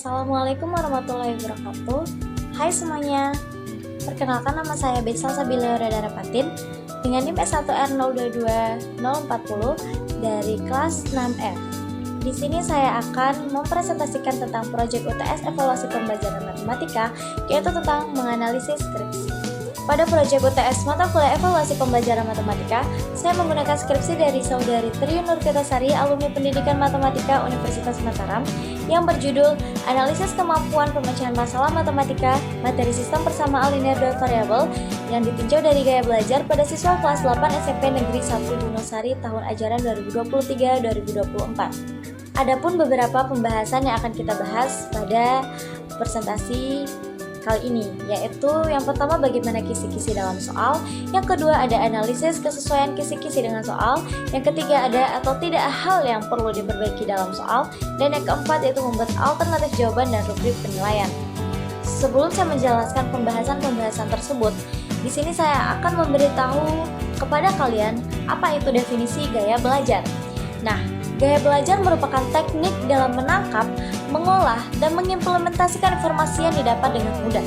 Assalamualaikum warahmatullahi wabarakatuh. Hai semuanya, perkenalkan nama saya Betsal Sabila Radara Patin dengan NIM S1R022040 dari kelas 6F. Di sini saya akan mempresentasikan tentang proyek UTS evaluasi pembelajaran matematika, yaitu tentang menganalisis skripsi. Pada proyek UTS mata kuliah evaluasi pembelajaran matematika, saya menggunakan skripsi dari Saudari Tri Nurfitasari, alumni Pendidikan Matematika Universitas Mataram, yang berjudul Analisis Kemampuan Pemecahan Masalah Matematika, Materi Sistem Persamaan Linear 2 Variabel, yang ditinjau dari gaya belajar pada siswa kelas 8 SMP Negeri 1 Gunungsari tahun ajaran 2023-2024. Adapun beberapa pembahasan yang akan kita bahas pada presentasi kali ini, yaitu yang pertama bagaimana kisi-kisi dalam soal, yang kedua ada analisis kesesuaian kisi-kisi dengan soal, yang ketiga ada atau tidak hal yang perlu diperbaiki dalam soal, dan yang keempat yaitu membuat alternatif jawaban dan rubrik penilaian. Sebelum saya menjelaskan pembahasan-pembahasan tersebut, di sini saya akan memberitahu kepada kalian apa itu definisi gaya belajar. Nah, gaya belajar merupakan teknik dalam menangkap, mengolah, dan mengimplementasikan informasi yang didapat dengan mudah.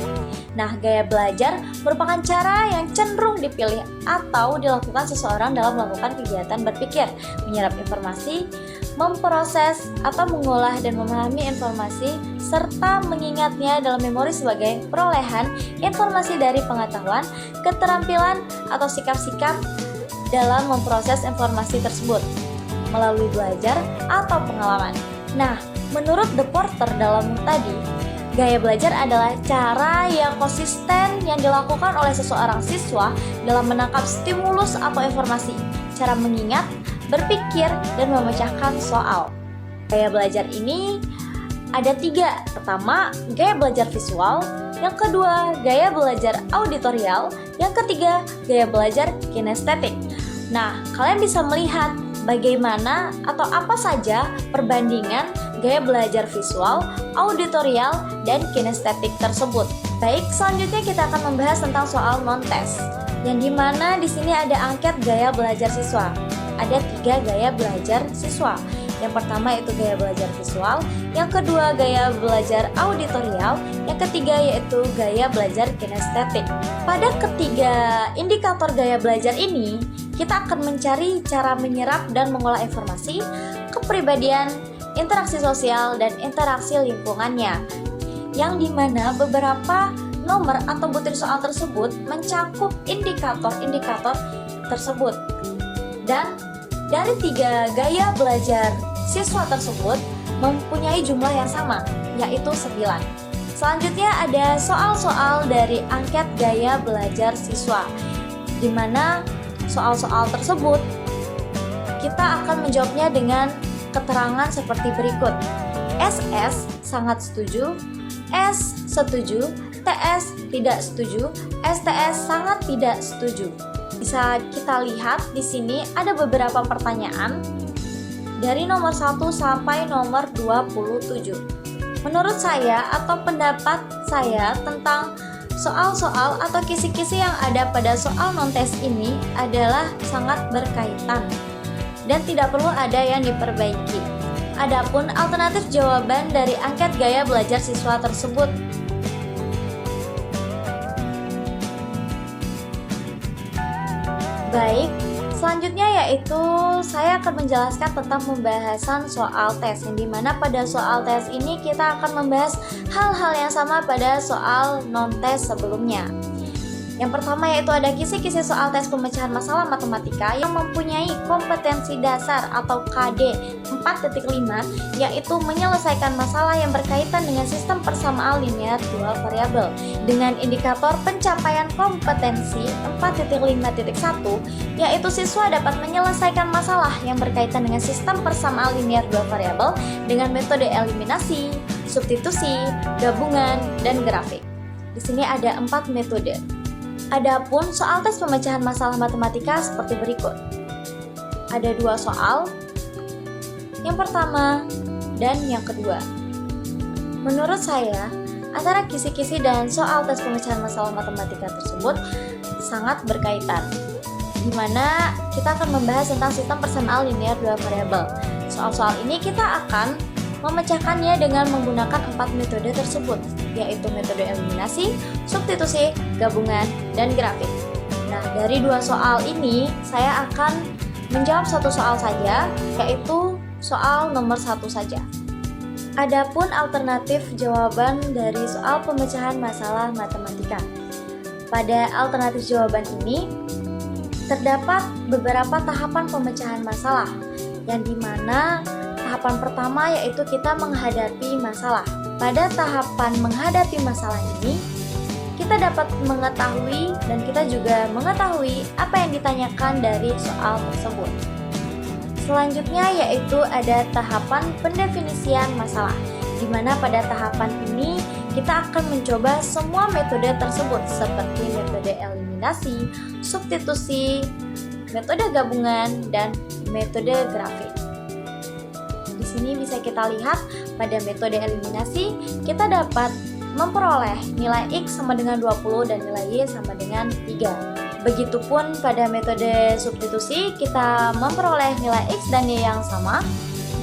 Nah, gaya belajar merupakan cara yang cenderung dipilih atau dilakukan seseorang dalam melakukan kegiatan berpikir, menyerap informasi, memproses atau mengolah dan memahami informasi, serta mengingatnya dalam memori sebagai perolehan informasi dari pengetahuan, keterampilan, atau sikap-sikap dalam memproses informasi tersebut melalui belajar atau pengalaman. Nah, menurut The Porter dalam tadi, gaya belajar adalah cara yang konsisten yang dilakukan oleh seseorang siswa dalam menangkap stimulus atau informasi, cara mengingat, berpikir, dan memecahkan soal. Gaya belajar ini ada 3. Pertama, gaya belajar visual. Yang kedua, gaya belajar auditorial. Yang ketiga, gaya belajar kinestetik. Nah, kalian bisa melihat bagaimana atau apa saja perbandingan gaya belajar visual, auditorial, dan kinestetik tersebut. Baik, selanjutnya kita akan membahas tentang soal non-tes, yang dimana di sini ada angket gaya belajar siswa. Ada 3 gaya belajar siswa. Yang pertama yaitu gaya belajar visual, yang kedua gaya belajar auditorial, yang ketiga yaitu gaya belajar kinestetik. Pada ketiga indikator gaya belajar ini, kita akan mencari cara menyerap dan mengolah informasi, kepribadian, interaksi sosial, dan interaksi lingkungannya, yang dimana beberapa nomor atau butir soal tersebut mencakup indikator-indikator tersebut. Dan dari 3 gaya belajar siswa tersebut mempunyai jumlah yang sama, yaitu 9. Selanjutnya ada soal-soal dari angket gaya belajar siswa, di mana soal-soal tersebut kita akan menjawabnya dengan keterangan seperti berikut. SS sangat setuju, S setuju, TS tidak setuju, STS sangat tidak setuju. Bisa kita lihat di sini ada beberapa pertanyaan dari nomor 1 sampai nomor 27. Menurut saya atau pendapat saya tentang soal-soal atau kisi-kisi yang ada pada soal non-tes ini adalah sangat berkaitan dan tidak perlu ada yang diperbaiki. Adapun alternatif jawaban dari angket gaya belajar siswa tersebut. Baik, selanjutnya yaitu saya akan menjelaskan tentang pembahasan soal tes, yang dimana pada soal tes ini kita akan membahas hal-hal yang sama pada soal non-tes sebelumnya. Yang pertama yaitu ada kisi-kisi soal tes pemecahan masalah matematika yang mempunyai kompetensi dasar atau KD 4.5, yaitu menyelesaikan masalah yang berkaitan dengan sistem persamaan linear 2 variabel dengan indikator pencapaian kompetensi 4.5.1, yaitu siswa dapat menyelesaikan masalah yang berkaitan dengan sistem persamaan linear 2 variabel dengan metode eliminasi, substitusi, gabungan, dan grafik. Di sini ada 4 metode. Adapun soal tes pemecahan masalah matematika seperti berikut. Ada 2 soal, yang pertama dan yang kedua. Menurut saya, antara kisi-kisi dan soal tes pemecahan masalah matematika tersebut sangat berkaitan, di mana kita akan membahas tentang sistem persamaan linear 2 variabel. Soal-soal ini kita akan memecahkannya dengan menggunakan 4 metode tersebut, yaitu metode eliminasi, substitusi, gabungan, dan grafik. Nah, dari 2 soal ini, saya akan menjawab 1 soal saja, yaitu soal nomor 1 saja. Adapun alternatif jawaban dari soal pemecahan masalah matematika. Pada alternatif jawaban ini, terdapat beberapa tahapan pemecahan masalah, yang dimana tahapan pertama yaitu kita menghadapi masalah. Pada tahapan menghadapi masalah ini, kita dapat mengetahui dan kita juga mengetahui apa yang ditanyakan dari soal tersebut. Selanjutnya yaitu ada tahapan pendefinisian masalah, di mana pada tahapan ini kita akan mencoba semua metode tersebut seperti metode eliminasi, substitusi, metode gabungan, dan metode grafik. Di sini bisa kita lihat pada metode eliminasi kita dapat memperoleh nilai X sama dengan 20 dan nilai Y sama dengan 3. Begitupun pada metode substitusi kita memperoleh nilai X dan Y yang sama,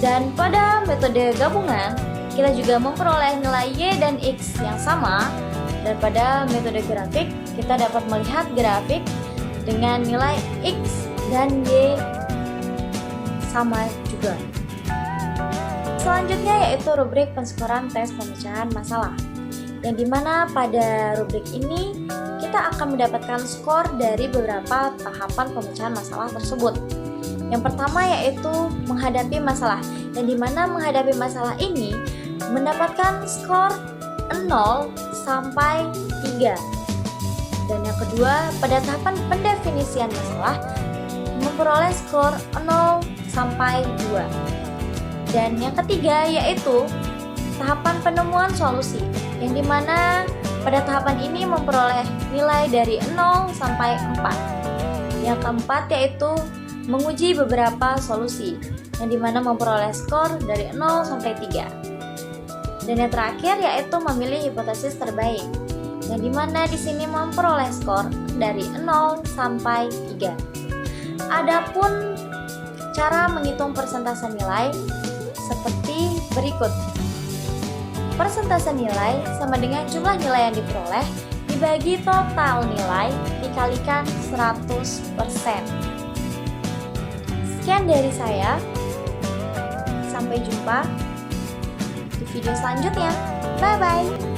dan pada metode gabungan kita juga memperoleh nilai Y dan X yang sama, dan pada metode grafik kita dapat melihat grafik dengan nilai X dan Y sama juga. Selanjutnya yaitu rubrik penskoran tes pemecahan masalah, yang dimana pada rubrik ini kita akan mendapatkan skor dari beberapa tahapan pemecahan masalah tersebut. Yang pertama yaitu menghadapi masalah, yang dimana menghadapi masalah ini mendapatkan skor 0 sampai 3. Dan yang kedua, pada tahapan pendefinisian masalah memperoleh skor 0 sampai 2. Dan yang ketiga yaitu tahapan penemuan solusi, yang dimana pada tahapan ini memperoleh nilai dari 0 sampai 4. Yang keempat yaitu menguji beberapa solusi, yang dimana memperoleh skor dari 0 sampai 3. Dan yang terakhir yaitu memilih hipotesis terbaik, yang dimana di sini memperoleh skor dari 0 sampai 3. Adapun cara menghitung persentase nilai seperti berikut. Persentase nilai sama dengan jumlah nilai yang diperoleh dibagi total nilai dikalikan 100%. Sekian dari saya. Sampai jumpa di video selanjutnya. Bye-bye.